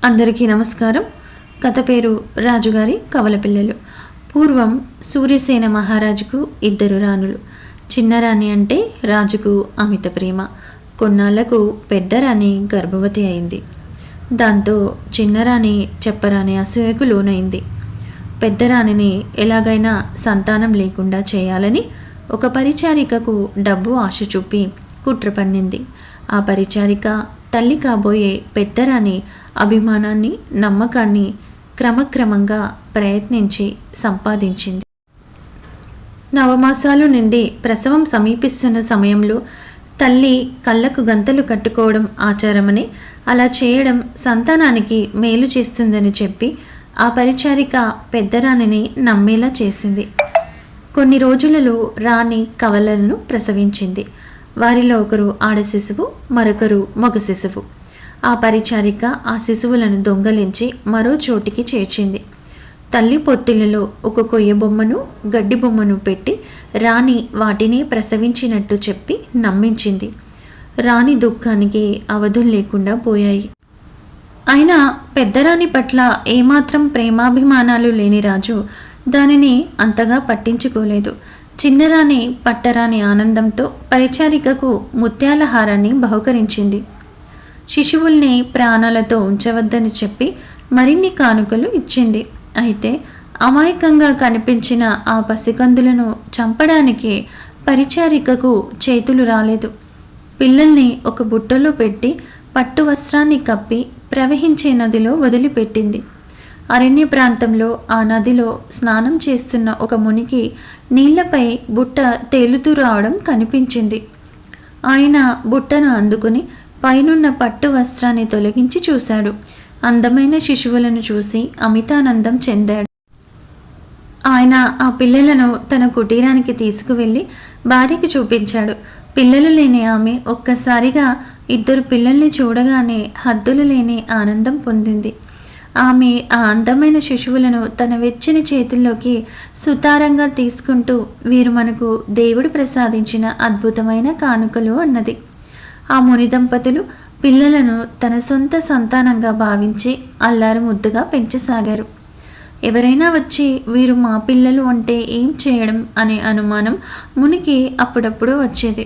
అందరికీ నమస్కారం. కథ పేరు రాజుగారి కవలపిల్లలు. పూర్వం సూర్యసేన మహారాజుకు ఇద్దరు రాణులు. చిన్నరాణి అంటే రాజుకు అమిత ప్రేమ. కొన్నాళ్లకు పెద్దరాణి గర్భవతి అయింది. దాంతో చిన్నరాణి చెప్పరాని అసూయకు లోనైంది. పెద్దరాణిని ఎలాగైనా సంతానం లేకుండా చేయాలని ఒక పరిచారికకు డబ్బు ఆశ చూపి కుట్ర పన్నింది. ఆ పరిచారిక తల్లి కాబోయే పెద్దరాణి అభిమానాన్ని, నమ్మకాన్ని క్రమక్రమంగా ప్రయత్నించి సంపాదించింది. నవమాసాలు నిండి ప్రసవం సమీపిస్తున్న సమయంలో తల్లి కళ్ళకు గంతలు కట్టుకోవడం ఆచారమని, అలా చేయడం సంతానానికి మేలు చేస్తుందని చెప్పి ఆ పరిచారిక పెద్దరాణిని నమ్మేలా చేసింది. కొన్ని రోజులలో రాణి కవలలను ప్రసవించింది. వారిలో ఒకరు ఆడ శిశువు, మరొకరు మగ శిశువు. ఆ పరిచారిక ఆ శిశువులను దొంగలించి మరో చోటికి చేర్చింది. తల్లి పొత్తిళ్లలో ఒక కొయ్య బొమ్మను, గడ్డి బొమ్మను పెట్టి రాణి వాటినే ప్రసవించినట్టు చెప్పి నమ్మించింది. రాణి దుఃఖానికి అవధులు లేకుండా పోయాయి. అయినా పెద్దరాణి పట్ల ఏమాత్రం ప్రేమాభిమానాలు లేని రాజు దానిని అంతగా పట్టించుకోలేదు. చిన్నరాణి పట్టరాని ఆనందంతో పరిచారికకు ముత్యాల హారాన్ని బహుకరించింది. శిశువుల్ని ప్రాణాలతో ఉంచవద్దని చెప్పి మరిన్ని కానుకలు ఇచ్చింది. అయితే అమాయకంగా కనిపించిన ఆ పసికందులను చంపడానికి పరిచారికకు చేతులు రాలేదు. పిల్లల్ని ఒక బుట్టలో పెట్టి పట్టు వస్త్రాన్ని కప్పి ప్రవహించే నదిలో వదిలిపెట్టింది. అరణ్య ప్రాంతంలో ఆ నదిలో స్నానం చేస్తున్న ఒక మునికి నీళ్లపై బుట్ట తేలుతూ రావడం కనిపించింది. ఆయన బుట్టను అందుకుని పైనున్న పట్టు వస్త్రాన్ని తొలగించి చూశాడు. అందమైన శిశువులను చూసి అమితానందం చెందాడు. ఆయన ఆ పిల్లలను తన కుటీరానికి తీసుకువెళ్ళి భార్యకి చూపించాడు. పిల్లలు లేని ఆమె ఒక్కసారిగా ఇద్దరు పిల్లల్ని చూడగానే హద్దులు లేని ఆనందం పొందింది. ఆమె ఆ అందమైన శిశువులను తన వెచ్చని చేతుల్లోకి సుతారంగా తీసుకుంటూ, వీరు మనకు దేవుడు ప్రసాదించిన అద్భుతమైన కానుకలు అన్నది. ఆ ముని దంపతులు పిల్లలను తన సొంత సంతానంగా భావించి అల్లారు ముద్దుగా పెంచసాగారు. ఎవరైనా వచ్చి వీరు మా పిల్లలు అంటే ఏం చేయడం అనే అనుమానం మునికి అప్పుడప్పుడు వచ్చేది.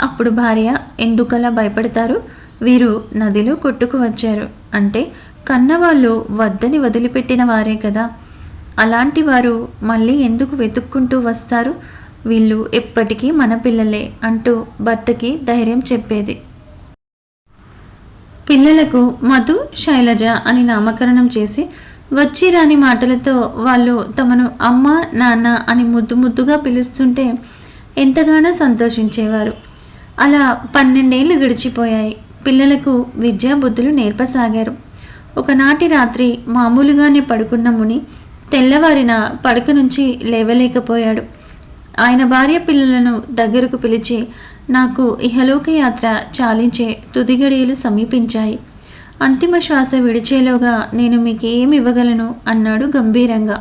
అప్పుడు భార్య, ఎందుకలా భయపడతారు? వీరు నదిలో కొట్టుకు వచ్చారు అంటే కన్నవాళ్ళు వద్దని వదిలిపెట్టిన వారే కదా. అలాంటి వారు మళ్ళీ ఎందుకు వెతుక్కుంటూ వస్తారు? వీళ్ళు ఎప్పటికీ మన పిల్లలే అంటూ భర్తకి ధైర్యం చెప్పేది. పిల్లలకు మధు, శైలజ అని నామకరణం చేసి వచ్చి రాని మాటలతో వాళ్ళు తమను అమ్మ, నాన్న అని ముద్దు ముద్దుగా పిలుస్తుంటే ఎంతగానో సంతోషించేవారు. అలా 12 ఏళ్ళు గడిచిపోయాయి. పిల్లలకు విద్యా బుద్ధులు నేర్పసాగారు. ఒకనాటి రాత్రి మామూలుగానే పడుకున్న ముని తెల్లవారిన పడక నుంచి లేవలేకపోయాడు. ఆయన భార్య పిల్లలను దగ్గరకు పిలిచి, నాకు ఇహలోక యాత్ర చాలించే తుదిగడియలు సమీపించాయి. అంతిమ శ్వాస విడిచేలోగా నేను మీకు ఏమి ఇవ్వగలను అన్నాడు గంభీరంగా.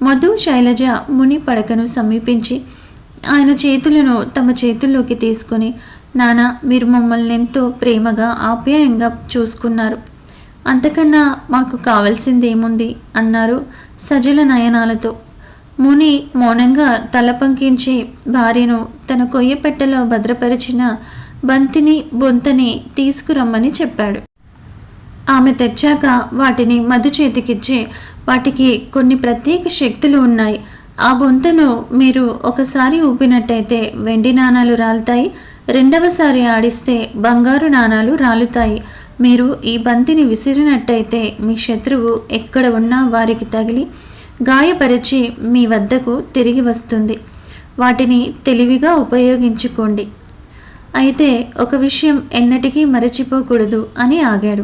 మధు, శైలజ ముని పడకను సమీపించి ఆయన చేతులను తమ చేతుల్లోకి తీసుకుని, నాన్న, మీరు మమ్మల్ని ఎంతో ప్రేమగా ఆప్యాయంగా చూసుకున్నారు. అంతకన్నా మాకు కావలసిందేముంది అన్నారు సజల నయనాలతో. ముని మౌనంగా తల పంకించి భార్యను తన కొయ్యపెట్టెలో భద్రపరిచిన బంతిని, బొంతని తీసుకురమ్మని చెప్పాడు. ఆమె తెచ్చాక వాటిని మధు చేతికిచ్చి, వాటికి కొన్ని ప్రత్యేక శక్తులు ఉన్నాయి. ఆ బొంతను మీరు ఒకసారి ఊపినట్టయితే వెండి నాణాలు రాలుతాయి, రెండవసారి ఆడిస్తే బంగారు నాణాలు రాలుతాయి. మీరు ఈ బంతిని విసిరినట్టయితే మీ శత్రువు ఎక్కడ ఉన్నా వారికి తగిలి గాయపరిచి మీ వద్దకు తిరిగి వస్తుంది. వాటిని తెలివిగా ఉపయోగించుకోండి. అయితే ఒక విషయం ఎన్నటికీ మరచిపోకూడదు అని ఆగాడు.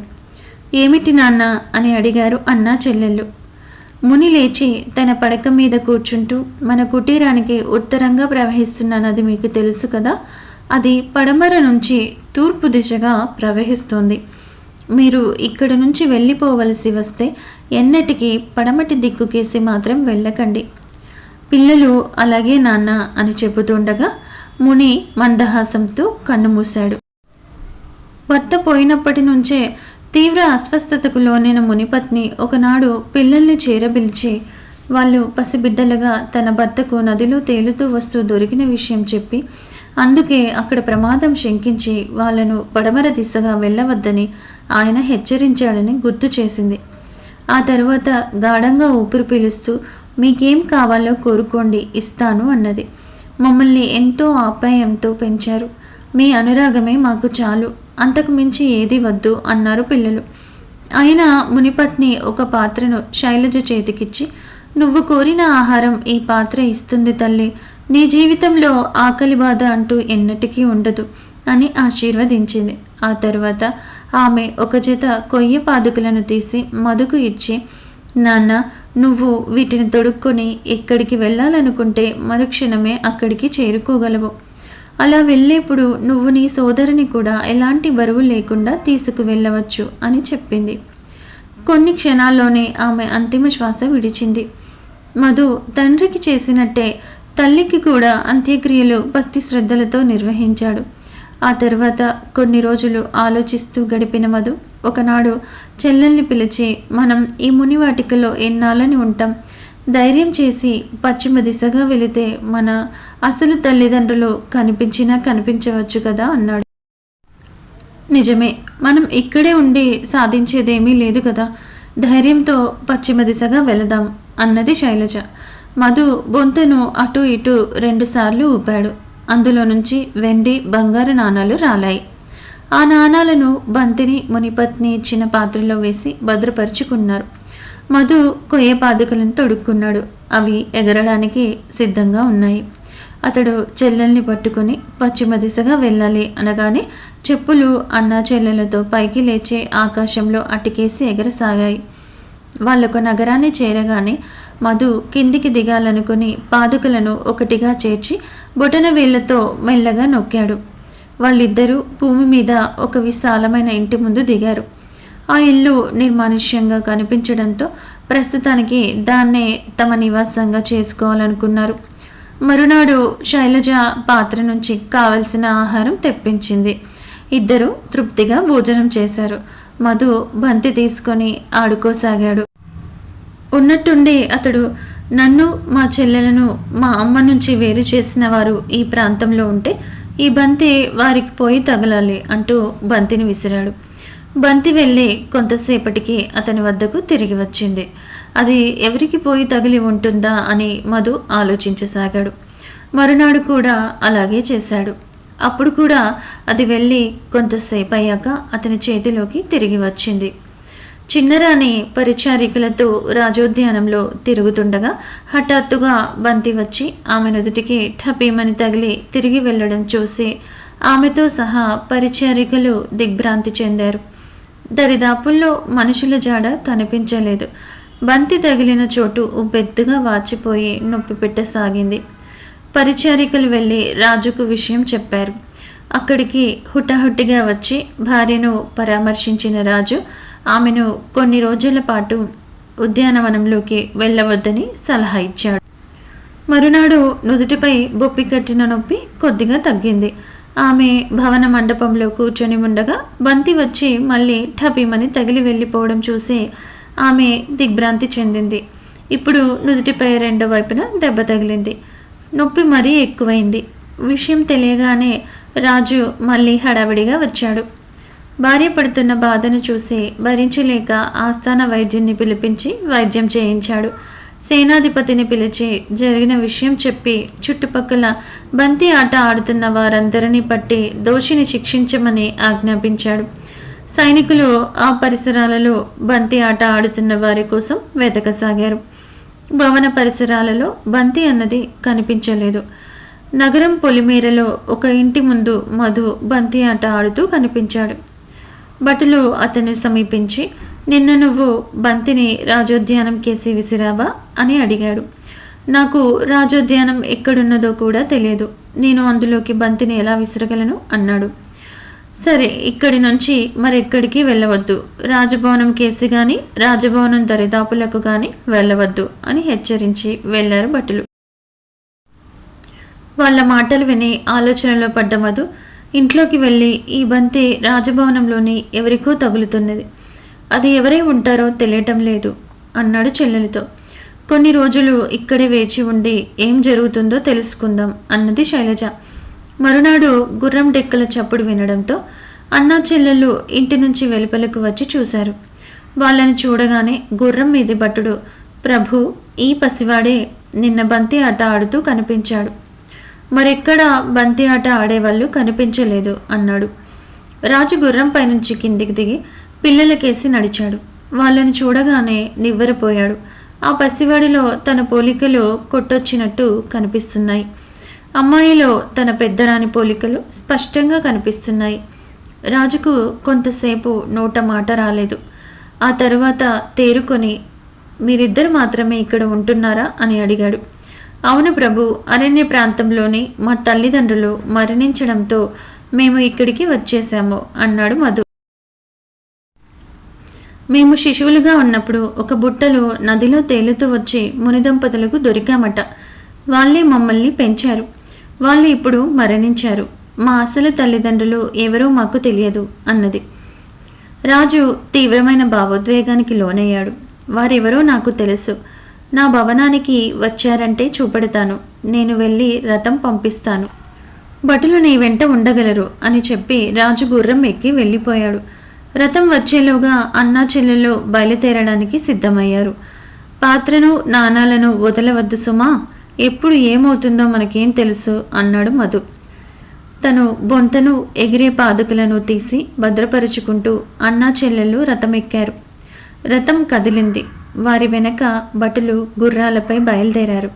ఏమిటి నాన్న అని అడిగారు అన్నా చెల్లెళ్ళు. ముని లేచి తన పడక మీద కూర్చుంటూ, మన కుటీరానికి ఉత్తరంగా ప్రవహిస్తున్న నది మీకు తెలుసు కదా. అది పడమర నుంచి తూర్పు దిశగా ప్రవహిస్తుంది. మీరు ఇక్కడి నుంచి వెళ్ళిపోవలసి వస్తే ఎన్నటికీ పడమటి దిక్కుకేసి మాత్రం వెళ్ళకండి. పిల్లలు అలాగే నాన్న అని చెబుతుండగా ముని మందహాసంతో కన్నుమూశాడు. భర్త పోయినప్పటి నుంచే తీవ్ర అస్వస్థతకు లోనైన మునిపత్ని ఒకనాడు పిల్లల్ని చేరబిలిచి వాళ్ళు పసిబిడ్డలుగా తన భర్తకు నదిలో తేలుతూ వస్తూ దొరికిన విషయం చెప్పి అందుకే అక్కడ ప్రమాదం శంకించి వాళ్ళను పడమర దిశగా వెళ్ళవద్దని ఆయన హెచ్చరించాడని గుర్తు చేసింది. ఆ తరువాత గాఢంగా ఊపిరి పీలుస్తూ మీకేం కావాలో కోరుకోండి ఇస్తాను అన్నది. మమ్మల్ని ఎంతో ఆప్యాయంతో పెంచారు, మీ అనురాగమే మాకు చాలు, అంతకు మించి ఏది వద్దు అన్నారు పిల్లలు. అయినా మునిపత్ని ఒక పాత్రను శైలజ చేతికిచ్చి నువ్వు కోరిన ఆహారం ఈ పాత్ర ఇస్తుంది తల్లి, నీ జీవితంలో ఆకలి బాధ అంటూ ఎన్నటికీ ఉండదు అని ఆశీర్వదించింది. ఆ తర్వాత ఆమె ఒక జత కొయ్య పాదుకలను తీసి మధుకు ఇచ్చి నాన్న నువ్వు వీటిని తొడుక్కొని ఎక్కడికి వెళ్ళాలనుకుంటే మరుక్షణమే అక్కడికి చేరుకోగలవు. అలా వెళ్ళేప్పుడు నువ్వు నీ సోదరుని కూడా ఎలాంటి బరువు లేకుండా తీసుకువెళ్ళవచ్చు అని చెప్పింది. కొన్ని క్షణాల్లోనే ఆమె అంతిమ శ్వాస విడిచింది. మధు తండ్రికి చేసినట్టే తల్లికి కూడా అంత్యక్రియలు భక్తి శ్రద్ధలతో నిర్వహించాడు. ఆ తర్వాత కొన్ని రోజులు ఆలోచిస్తూ గడిపిన మధు ఒకనాడు చెల్లెల్ని పిలిచి మనం ఈ మునివాటికలో ఎన్నాళ్ళని ఉంటాం, ధైర్యం చేసి పశ్చిమ దిశగా వెళితే మన అసలు తల్లిదండ్రులు కనిపించినా కనిపించవచ్చు కదా అన్నాడు. నిజమే, మనం ఇక్కడే ఉండి సాధించేదేమీ లేదు కదా, ధైర్యంతో పశ్చిమ దిశగా వెళదాం అన్నది శైలజ. మధు బొంతను అటు ఇటు 2 సార్లు ఊపాడు. అందులో నుంచి వెండి బంగారు నాణాలు రాలాయి. ఆ నాణాలను బంతిని మునిపత్ని ఇచ్చిన పాత్రలో వేసి భద్రపరుచుకున్నారు. మధు కొయ్య పాదుకలను తొడుక్కున్నాడు. అవి ఎగరడానికి సిద్ధంగా ఉన్నాయి. అతడు చెల్లెల్ని పట్టుకుని పశ్చిమ దిశగా వెళ్ళాలి అనగానే చెప్పులు అన్నా చెల్లెలతో పైకి లేచే ఆకాశంలో అటికేసి ఎగరసాగాయి. వాళ్ళొక నగరాన్ని చేరగానే మధు కిందికి దిగాలనుకుని పాదుకలను ఒకటిగా చేర్చి బొటన వేళ్లతో మెల్లగా నొక్కాడు. వాళ్ళిద్దరూ భూమి మీద ఒక విశాలమైన ఇంటి ముందు దిగారు. ఆ ఇల్లు నిర్మానుష్యంగా కనిపించడంతో ప్రస్తుతానికి దాన్నే తమ నివాసంగా చేసుకోవాలనుకున్నారు. మరునాడు శైలజ పాత్ర నుంచి కావలసిన ఆహారం తెప్పించింది. ఇద్దరు తృప్తిగా భోజనం చేశారు. మధు బంతి తీసుకొని ఆడుకోసాగాడు. ఉన్నట్టుండి అతడు నన్ను మా చెల్లెలను మా అమ్మ నుంచి వేరు చేసిన వారు ఈ ప్రాంతంలో ఉంటే ఈ బంతి వారికి పోయి తగలాలి అంటూ బంతిని విసిరాడు. బంతి వెళ్ళి కొంతసేపటికి అతని వద్దకు తిరిగి వచ్చింది. అది ఎవరికి పోయి తగిలి ఉంటుందా అని మధు ఆలోచించసాగాడు. మరునాడు కూడా అలాగే చేశాడు. అప్పుడు కూడా అది వెళ్ళి కొంతసేపు అయ్యాక అతని చేతిలోకి తిరిగి వచ్చింది. చిన్నరాణి పరిచారికలతో రాజోద్యానంలో తిరుగుతుండగా హఠాత్తుగా బంతి వచ్చి ఆమె నుదుటికి ఠపీమని తగిలి తిరిగి వెళ్ళడం చూసి ఆమెతో సహా పరిచారికలు దిగ్భ్రాంతి చెందారు. దరిదాపుల్లో మనుషుల జాడ కనిపించలేదు. బంతి తగిలిన చోటు ఉబ్బెత్తుగా వాచిపోయి నొప్పి పెట్టసాగింది. పరిచారికలు వెళ్ళి రాజుకు విషయం చెప్పారు. అక్కడికి హుటాహుటిగా వచ్చి భార్యను పరామర్శించిన రాజు ఆమెను కొన్ని రోజుల పాటు ఉద్యానవనంలోకి వెళ్ళవద్దని సలహా ఇచ్చాడు. మరునాడు నుదుటిపై బొప్పి కట్టిన నొప్పి కొద్దిగా తగ్గింది. ఆమె భవన మండపంలో కూర్చొని ఉండగా బంతి వచ్చి మళ్ళీ ఠపీమని తగిలి వెళ్ళిపోవడం చూసి ఆమె దిగ్భ్రాంతి చెందింది. ఇప్పుడు నుదుటిపై రెండో వైపున దెబ్బ తగిలింది. నొప్పి మరీ ఎక్కువైంది. విషయం తెలియగానే రాజు మళ్ళీ హడావిడిగా వచ్చాడు. భార్య పడుతున్న బాధను చూసి భరించలేక ఆస్థాన వైద్యుని పిలిపించి వైద్యం చేయించాడు. సేనాధిపతిని పిలిచి జరిగిన విషయం చెప్పి చుట్టుపక్కల బంతి ఆట ఆడుతున్న వారందరినీ పట్టి దోషిని శిక్షించమని ఆజ్ఞాపించాడు. సైనికులు ఆ పరిసరాలలో బంతి ఆట ఆడుతున్న వారి కోసం వెతకసాగారు. భవన పరిసరాలలో బంతి అన్నది కనిపించలేదు. నగరం పొలిమేరలో ఒక ఇంటి ముందు మధు బంతి ఆట ఆడుతూ కనిపించాడు. భటులు అతన్ని సమీపించి నిన్న నువ్వు బంతిని రాజోద్యానం కేసి విసిరావా అని అడిగాడు. నాకు రాజోద్యానం ఎక్కడున్నదో కూడా తెలియదు, నేను అందులోకి బంతిని ఎలా విసరగలను అన్నాడు. సరే, ఇక్కడి నుంచి మరెక్కడికి వెళ్ళవద్దు, రాజభవనం కేసి గాని రాజభవనం దరిదాపులకు గాని వెళ్ళవద్దు అని హెచ్చరించి వెళ్లారు భటులు. వాళ్ళ మాటలు విని ఆలోచనలో పడ్డ మధు ఇంట్లోకి వెళ్ళి ఈ బంతి రాజభవనంలోని ఎవరికో తగులుతున్నది, అది ఎవరై ఉంటారో తెలియటం లేదు అన్నాడు చెల్లెలితో. కొన్ని రోజులు ఇక్కడే వేచి ఉండి ఏం జరుగుతుందో తెలుసుకుందాం అన్నది శైలజ. మరునాడు గుర్రం డెక్కల చప్పుడు వినడంతో అన్నా చెల్లెళ్ళు ఇంటి నుంచి వెలుపలకు వచ్చి చూశారు. వాళ్ళని చూడగానే గుర్రం మీది భటుడు, ప్రభు, ఈ పసివాడే నిన్న బంతి ఆట ఆడుతూ కనిపించాడు. మరెక్కడా బంతి ఆట ఆడేవాళ్ళు కనిపించలేదు అన్నాడు. రాజు గుర్రం పైనుంచి కిందికి దిగి పిల్లలకేసి నడిచాడు. వాళ్ళని చూడగానే నివ్వెరపోయాడు. ఆ పసివాడిలో తన పోలికలు కొట్టొచ్చినట్టు కనిపిస్తున్నాయి. అమ్మాయిలో తన పెద్దరాని పోలికలు స్పష్టంగా కనిపిస్తున్నాయి. రాజుకు కొంతసేపు నోట మాట రాలేదు. ఆ తరువాత తేరుకొని, మీరిద్దరు మాత్రమే ఇక్కడ ఉంటున్నారా అని అడిగాడు. అవును ప్రభు, అరణ్య ప్రాంతంలోని మా తల్లిదండ్రులు మరణించడంతో మేము ఇక్కడికి వచ్చేశాము అన్నాడు మధు. మేము శిశువులుగా ఉన్నప్పుడు ఒక బుట్టలో నదిలో తేలుతూ వచ్చి మునిదంపతులకు దొరికామట. వాళ్ళే మమ్మల్ని పెంచారు. వాళ్ళు ఇప్పుడు మరణించారు. మా అసలు తల్లిదండ్రులు ఎవరో మాకు తెలియదు అన్నది. రాజు తీవ్రమైన భావోద్వేగానికి లోనయ్యాడు. వారెవరో నాకు తెలుసు. నా భవనానికి వచ్చారంటే చూపెడతాను. నేను వెళ్ళి రథం పంపిస్తాను. భటులు నీ వెంట ఉండగలరు అని చెప్పి రాజు గుర్రం ఎక్కి వెళ్ళిపోయాడు. రథం వచ్చేలోగా అన్నా చెల్లెలు బయలుదేరడానికి సిద్ధమయ్యారు. పాత్రను నాణాలను వదలవద్దు సుమా, ఎప్పుడు ఏమవుతుందో మనకేం తెలుసు అన్నాడు మధు. తను బొంతను ఎగిరే పాదుకలను తీసి భద్రపరుచుకుంటూ అన్నా చెల్లెళ్ళు రథం ఎక్కారు. రథం కదిలింది. వారి వెనక భటులు గుర్రాలపై బయలుదేరారు.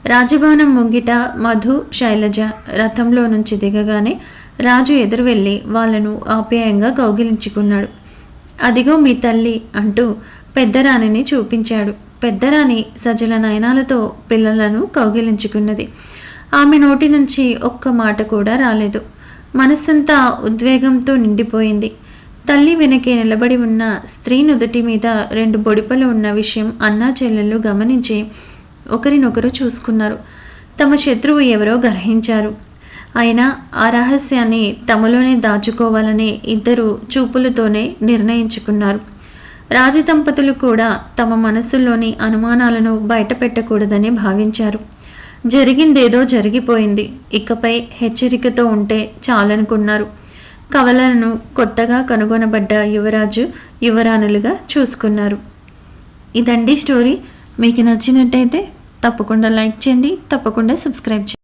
రాజభవనం ముంగిట మధు, శైలజ రథంలో నుంచి దిగగానే రాజు ఎదురు వెళ్ళి వాళ్లను ఆప్యాయంగా కౌగిలించుకున్నాడు. అదిగో మీ తల్లి అంటూ పెద్దరాణిని చూపించాడు. పెద్దరాణి సజల నయనాలతో పిల్లలను కౌగిలించుకున్నది. ఆమె నోటి నుంచి ఒక్క మాట కూడా రాలేదు. మనస్సంతా ఉద్వేగంతో నిండిపోయింది. తల్లి వెనకే నిలబడి ఉన్న స్త్రీ నుదుటి మీద 2 బొడిపలు ఉన్న విషయం అన్నా చెల్లెళ్ళు గమనించి ఒకరినొకరు చూసుకున్నారు. తమ శత్రువు ఎవరో గ్రహించారు. అయినా ఆ రహస్యాన్ని తమలోనే దాచుకోవాలని ఇద్దరు చూపులతోనే నిర్ణయించుకున్నారు. రాజదంపతులు కూడా తమ మనసుల్లోని అనుమానాలను బయటపెట్టకూడదని భావించారు. జరిగిందేదో జరిగిపోయింది. ఇకపై హెచ్చరికతో ఉంటే చాలనుకున్నారు. కవలలను కొత్తగా కనుగొనబడ్డ యువరాజు, యువరాణులుగా చూసుకున్నారు. ఇదండి స్టోరీ. మీకు నచ్చినట్టయితే తప్పకుండా లైక్ చేయండి, తప్పకుండా సబ్స్క్రైబ్ చేయండి.